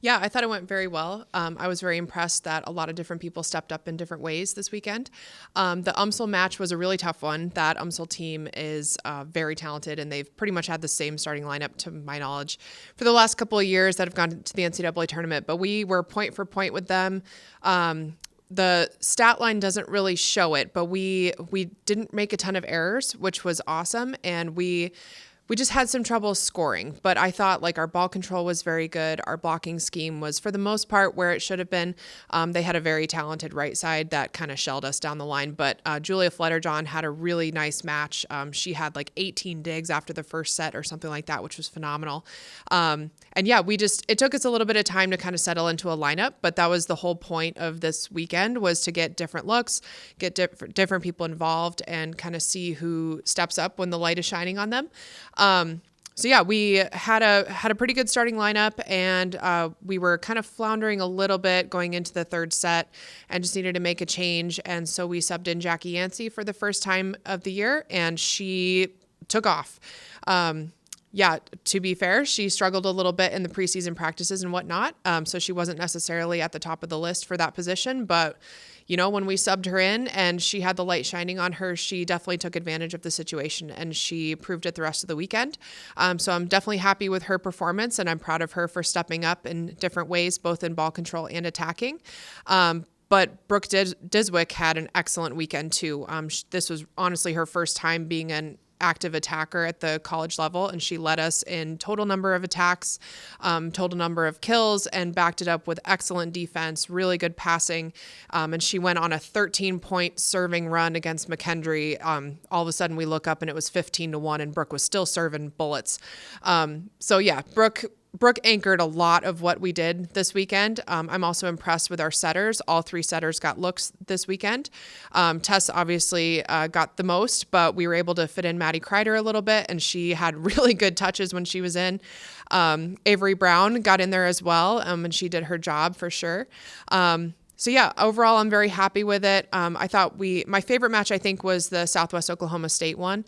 Yeah, I thought it went very well. I was very impressed that a lot of different people stepped up in different ways this weekend. The UMSL match was a really tough one. That UMSL team is very talented, and they've pretty much had the same starting lineup, to my knowledge, for the last couple of years that have gone to the NCAA tournament. But we were point for point with them. The stat line doesn't really show it, but we didn't make a ton of errors, which was awesome, and we just had some trouble scoring, but I thought like our ball control was very good. Our blocking scheme was for the most part where it should have been. They had a very talented right side that kind of shelled us down the line, but Julia Fletterjohn had a really nice match. She had like 18 digs after the first set or something like that, which was phenomenal. And yeah, it took us a little bit of time to kind of settle into a lineup, but that was the whole point of this weekend, was to get different looks, get different people involved, and kind of see who steps up when the light is shining on them. So yeah, we had a pretty good starting lineup, and we were kind of floundering a little bit going into the third set and just needed to make a change. And so we subbed in Jackie Yancey for the first time of the year, and she took off. Yeah, to be fair, she struggled a little bit in the preseason practices and whatnot. So she wasn't necessarily at the top of the list for that position, but when we subbed her in and she had the light shining on her, she definitely took advantage of the situation, and she proved it the rest of the weekend. So I'm definitely happy with her performance, and I'm proud of her for stepping up in different ways, both in ball control and attacking. But Brooke Diswick had an excellent weekend too. This was honestly her first time being an active attacker at the college level, and she led us in total number of attacks, total number of kills, and backed it up with excellent defense, really good passing, and she went on a 13-point serving run against McKendree. All of a sudden we look up and it was 15-1, and Brooke was still serving bullets. So yeah, Brooke anchored a lot of what we did this weekend. I'm also impressed with our setters. All three setters got looks this weekend. Tess obviously got the most, but we were able to fit in Maddie Kreider a little bit, and she had really good touches when she was in. Avery Brown got in there as well, and she did her job for sure. So yeah, overall, I'm very happy with it. I thought my favorite match, I think, was the Southwest Oklahoma State one.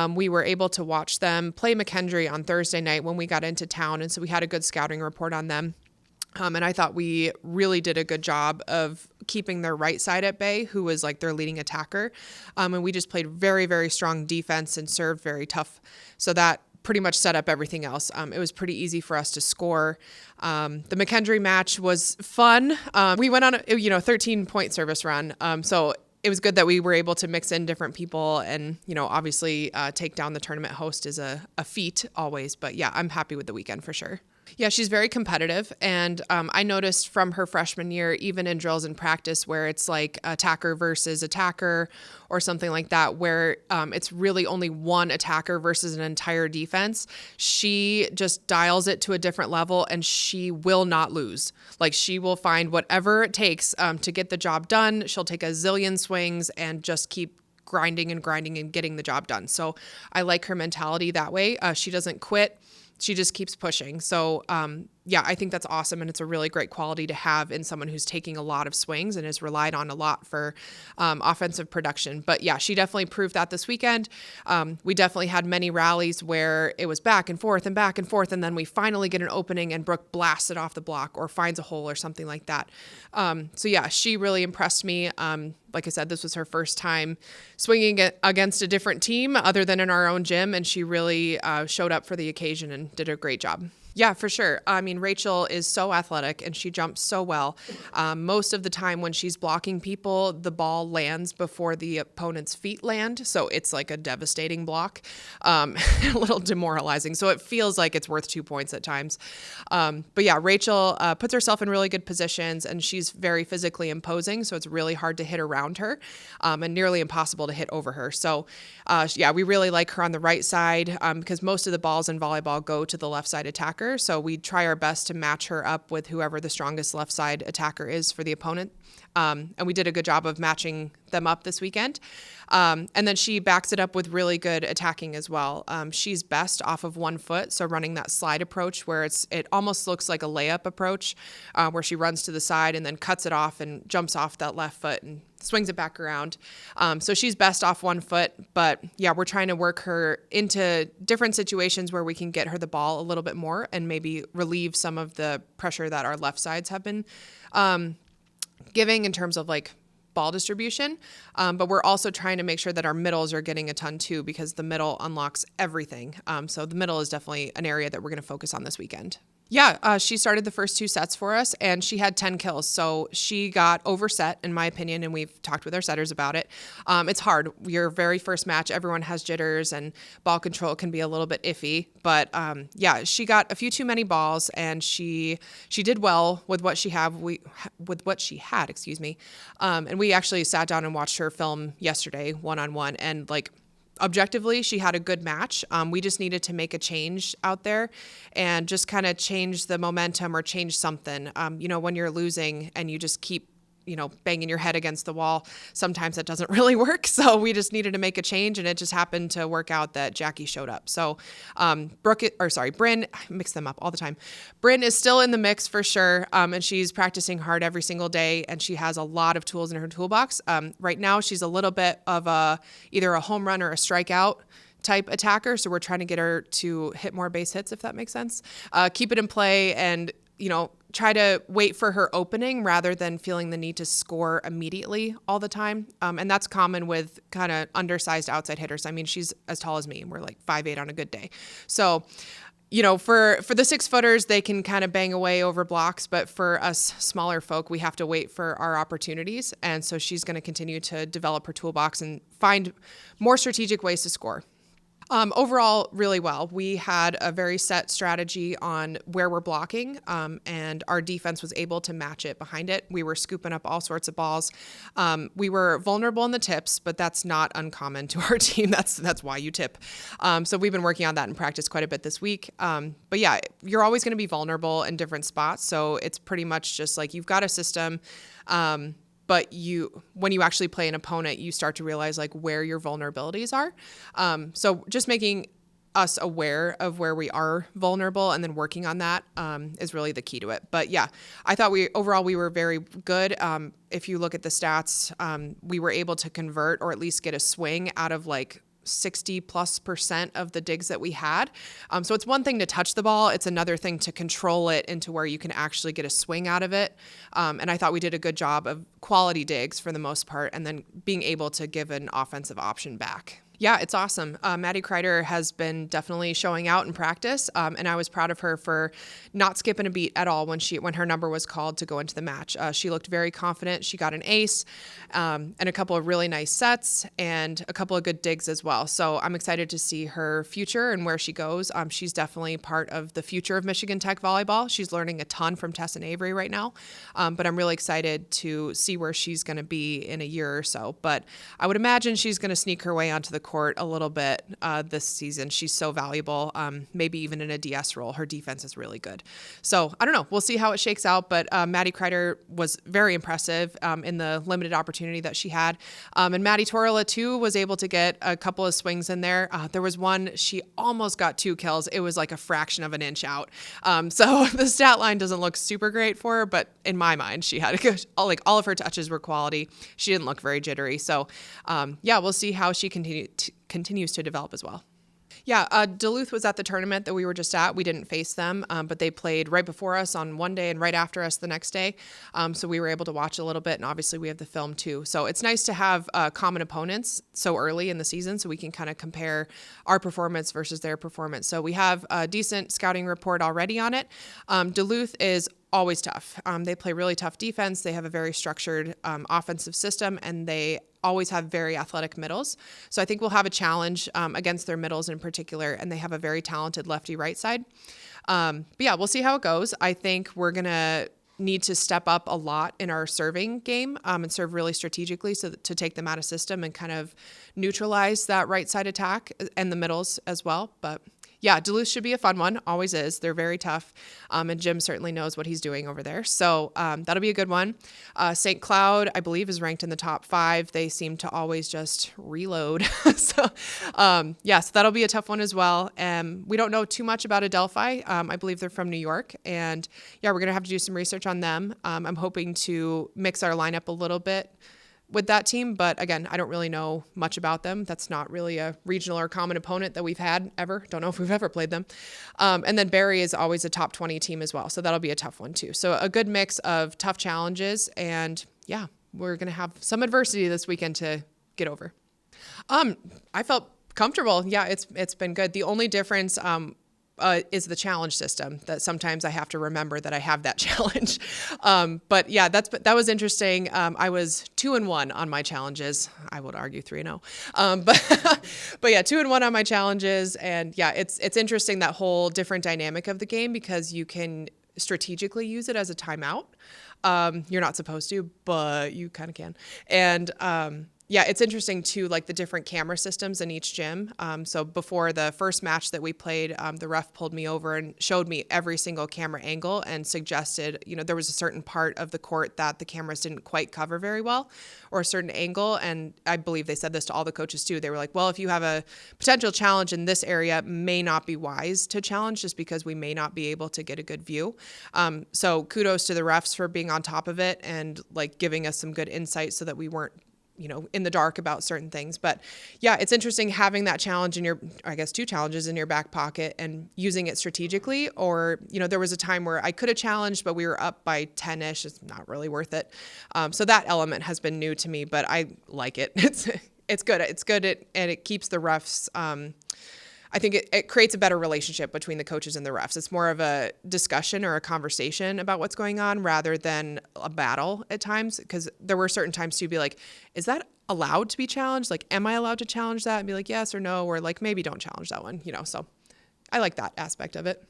We were able to watch them play McKendree on Thursday night when we got into town, and so we had a good scouting report on them. And I thought we really did a good job of keeping their right side at bay, who was like their leading attacker. And we just played very, very strong defense and served very tough. So that pretty much set up everything else. It was pretty easy for us to score. The McKendree match was fun. We went on a 13-point service run. So it was good that we were able to mix in different people, and obviously take down the tournament host is a feat always. But yeah, I'm happy with the weekend for sure. Yeah, she's very competitive, and I noticed from her freshman year, even in drills and practice, where it's like attacker versus attacker or something like that, where it's really only one attacker versus an entire defense, she just dials it to a different level, and she will not lose. Like, she will find whatever it takes to get the job done. She'll take a zillion swings and just keep grinding and getting the job done. So I like her mentality that way. She doesn't quit. She just keeps pushing. So, yeah, I think that's awesome, and it's a really great quality to have in someone who's taking a lot of swings and is relied on a lot for offensive production. But yeah, she definitely proved that this weekend. We definitely had many rallies where it was back and forth, and then we finally get an opening and Brooke blasts it off the block or finds a hole or something like that. So yeah, she really impressed me. Like I said, this was her first time swinging against a different team other than in our own gym, and she really showed up for the occasion and did a great job. Yeah, for sure. I mean, Rachel is so athletic and she jumps so well. Most of the time when she's blocking people, the ball lands before the opponent's feet land. So it's like a devastating block, a little demoralizing. So it feels like it's worth 2 points at times. But yeah, Rachel puts herself in really good positions, and she's very physically imposing. So it's really hard to hit around her and nearly impossible to hit over her. So yeah, we really like her on the right side because most of the balls in volleyball go to the left side attacker. So we try our best to match her up with whoever the strongest left side attacker is for the opponent. And we did a good job of matching them up this weekend. And then she backs it up with really good attacking as well. She's best off of 1 foot, so running that slide approach where it almost looks like a layup approach, where she runs to the side and then cuts it off and jumps off that left foot and swings it back around. So she's best off 1 foot, but yeah, we're trying to work her into different situations where we can get her the ball a little bit more and maybe relieve some of the pressure that our left sides have been giving in terms of like ball distribution. But we're also trying to make sure that our middles are getting a ton too, because the middle unlocks everything. So the middle is definitely an area that we're going to focus on this weekend. Yeah, she started the first 2 sets for us, and she had 10 kills. So she got overset, in my opinion, and we've talked with our setters about it. It's hard. Your very first match, everyone has jitters, and ball control can be a little bit iffy. But yeah, she got a few too many balls, and she did well with what she had. And we actually sat down and watched her film yesterday, one-on-one, and like, objectively, she had a good match. We just needed to make a change out there and just kind of change the momentum or change something. When you're losing and you just keep, banging your head against the wall, sometimes that doesn't really work. So we just needed to make a change, and it just happened to work out that Jackie showed up. So Bryn, I mix them up all the time. Bryn is still in the mix for sure, and she's practicing hard every single day, and she has a lot of tools in her toolbox. Right now, she's a little bit of either a home run or a strikeout type attacker. So we're trying to get her to hit more base hits, if that makes sense. Keep it in play and, try to wait for her opening rather than feeling the need to score immediately all the time. And that's common with kind of undersized outside hitters. I mean, she's as tall as me, and we're like 5'8" on a good day. So, for the 6-footers, they can kind of bang away over blocks, but for us smaller folk, we have to wait for our opportunities. And so she's going to continue to develop her toolbox and find more strategic ways to score. Overall, really well. We had a very set strategy on where we're blocking, and our defense was able to match it behind it. We were scooping up all sorts of balls. We were vulnerable in the tips, but that's not uncommon to our team. That's why you tip. So we've been working on that in practice quite a bit this week. But yeah, you're always going to be vulnerable in different spots. So it's pretty much just like you've got a system. But when you actually play an opponent, you start to realize like where your vulnerabilities are. So just making us aware of where we are vulnerable and then working on that is really the key to it. But yeah, I thought we were very good. If you look at the stats, we were able to convert or at least get a swing out of like 60+% of the digs that we had. So it's one thing to touch the ball. It's another thing to control it into where you can actually get a swing out of it. And I thought we did a good job of quality digs for the most part, and then being able to give an offensive option back. Yeah, it's awesome. Maddie Kreider has been definitely showing out in practice, and I was proud of her for not skipping a beat at all when her number was called to go into the match. She looked very confident. She got an ace and a couple of really nice sets and a couple of good digs as well. So I'm excited to see her future and where she goes. She's definitely part of the future of Michigan Tech volleyball. She's learning a ton from Tess and Avery right now, but I'm really excited to see where she's going to be in a year or so. But I would imagine she's going to sneak her way onto the court a little bit this season. She's so valuable, maybe even in a DS role. Her defense is really good. So I don't know. We'll see how it shakes out, but Maddie Kreider was very impressive in the limited opportunity that she had. And Maddie Torla, too, was able to get a couple of swings in there. There was one, she almost got 2 kills. It was like a fraction of an inch out. So the stat line doesn't look super great for her, but in my mind, she had a good, all of her touches were quality. She didn't look very jittery. So yeah, we'll see how she continues to develop as well. Yeah, Duluth was at the tournament that we were just at. We didn't face them, but they played right before us on one day and right after us the next day. So we were able to watch a little bit, and obviously we have the film too. So it's nice to have common opponents so early in the season so we can kind of compare our performance versus their performance. So we have a decent scouting report already on it. Duluth is always tough. They play really tough defense. They have a very structured offensive system, and they always have very athletic middles. So I think we'll have a challenge against their middles in particular, and they have a very talented lefty right side. But yeah, we'll see how it goes. I think we're going to need to step up a lot in our serving game and serve really strategically so to take them out of system and kind of neutralize that right side attack and the middles as well. But Yeah, Duluth should be a fun one. Always is. They're very tough. And Jim certainly knows what he's doing over there. So that'll be a good one. St. Cloud, I believe, is ranked in the top 5. They seem to always just reload. So that'll be a tough one as well. We don't know too much about Adelphi. I believe they're from New York. And we're going to have to do some research on them. I'm hoping to mix our lineup a little bit with that team. But again, I don't really know much about them. That's not really a regional or common opponent that we've had ever. Don't know if we've ever played them. And then Barry is always a top 20 team as well. So that'll be a tough one too. So a good mix of tough challenges. And we're going to have some adversity this weekend to get over. I felt comfortable. Yeah, it's been good. The only difference is the challenge system that sometimes I have to remember that I have that challenge. But that was interesting. I was 2-1 on my challenges. I would argue 3-0. But 2-1 on my challenges. And it's interesting, that whole different dynamic of the game, because you can strategically use it as a timeout. You're not supposed to, but you kind of can. And, it's interesting too, like the different camera systems in each gym. So before the first match that we played, the ref pulled me over and showed me every single camera angle and suggested, there was a certain part of the court that the cameras didn't quite cover very well, or a certain angle. And I believe they said this to all the coaches too. They were like, well, if you have a potential challenge in this area, it may not be wise to challenge just because we may not be able to get a good view. So kudos to the refs for being on top of it and like giving us some good insight so that we weren't in the dark about certain things. But it's interesting having that challenge in two challenges in your back pocket and using it strategically. Or, there was a time where I could have challenged, but we were up by 10-ish. It's not really worth it. So that element has been new to me, but I like it. It's good. It's good. And it keeps the refs, I think it creates a better relationship between the coaches and the refs. It's more of a discussion or a conversation about what's going on rather than a battle at times. Because there were certain times to be like, is that allowed to be challenged? Like, am I allowed to challenge that? And be like, yes or no, or like, maybe don't challenge that one, So I like that aspect of it.